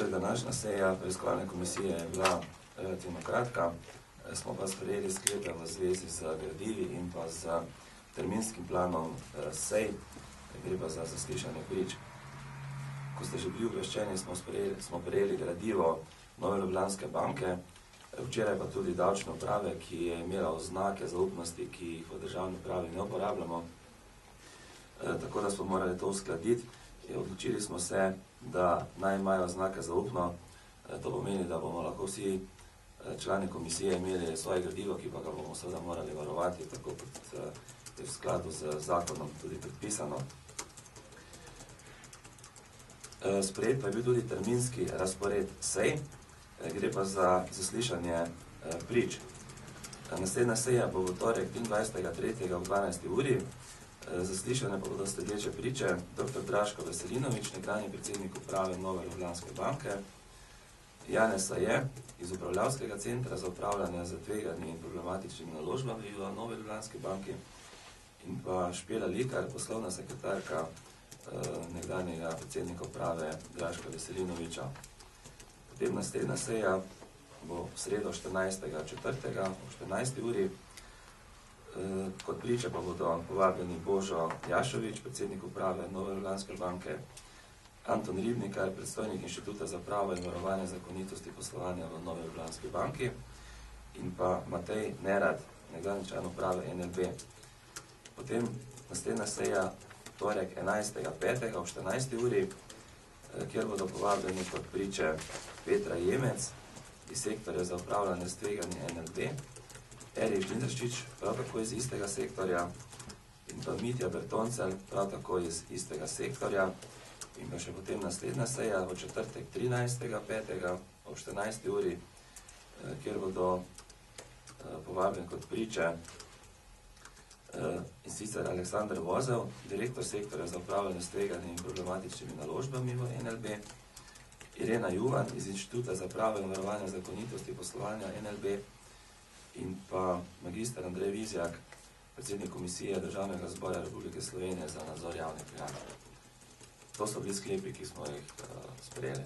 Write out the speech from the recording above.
Torej, današnja seja preiskovalne komisije je bila relativno kratka, smo pa sprejeli sklepe v zvezi z gradivi in pa z terminskim planom sej, gre pa za zaslišanje prič. Ko ste že bili obveščeni, smo prejeli gradivo Nove Ljubljanske banke, včeraj pa tudi davčne uprave, ki je imela oznake zaupnosti, ki jih v državni upravi ne uporabljamo. Tako da smo morali to uskladiti. Odločili smo se, da naj imajo znake zaupno. To pomeni, da bomo lahko vsi člani komisije imeli svoje gradivo, ki pa ga bomo seveda morali varovati, tako kot je v skladu z zakonom tudi predpisano. Sprejet pa je bil tudi terminski razpored sej, gre pa za zaslišanje prič. Naslednja seja bo v torek 23.3. ob 12. uri. Zaslišane pa bodo sledeče priče: dr. Draško Veselinovič, nekdanji predsednik uprave Nove Ljubljanske banke, Janez Saje iz Upravljavskega centra za upravljanje z tveganimi in problematičnimi naložbami v Nove Ljubljanski banki in pa Špela Likar, poslovna sekretarka nekdanjega predsednika uprave Draška Veselinoviča. Potem naslednja seja bo v sredo 14.4. ob 14. uri. Kot priče pa bodo povabljeni Božo Jašovič, predsednik uprave Nove Ljubljanske banke, Anton Ribnikar, predstojnik Inštituta za pravo in varovanje zakonitosti poslovanja v Nove Ljubljanski banki in pa Matej Nerad, nekdanji član uprave NLB. Potem naslednja seja torek 11.5. ob 14. uri, kjer bodo povabljeni kot priče Petra Jemec iz sektorja za upravljanje s tveganji NLB, Erik Žlindrščič, prav tako iz istega sektorja, in pa Mitja Bertoncel, prav tako iz istega sektorja, in pa še potem naslednja seja v četrtek 13.5. ob 14. uri, kjer bodo povabljeni kot priče in sicer Aleksander Vozel, direktor sektorja za upravljanje s tveganimi in problematičnimi naložbami v NLB, Irena Juvan iz Inštituta za pravo in varovanje zakonitosti poslovanja NLB in pa magister Andrej Vizjak, predsednik Komisije Državnega zbora Republike Slovenije za nadzor javnih financ. To so bili sklepi, ki smo jih sprejeli.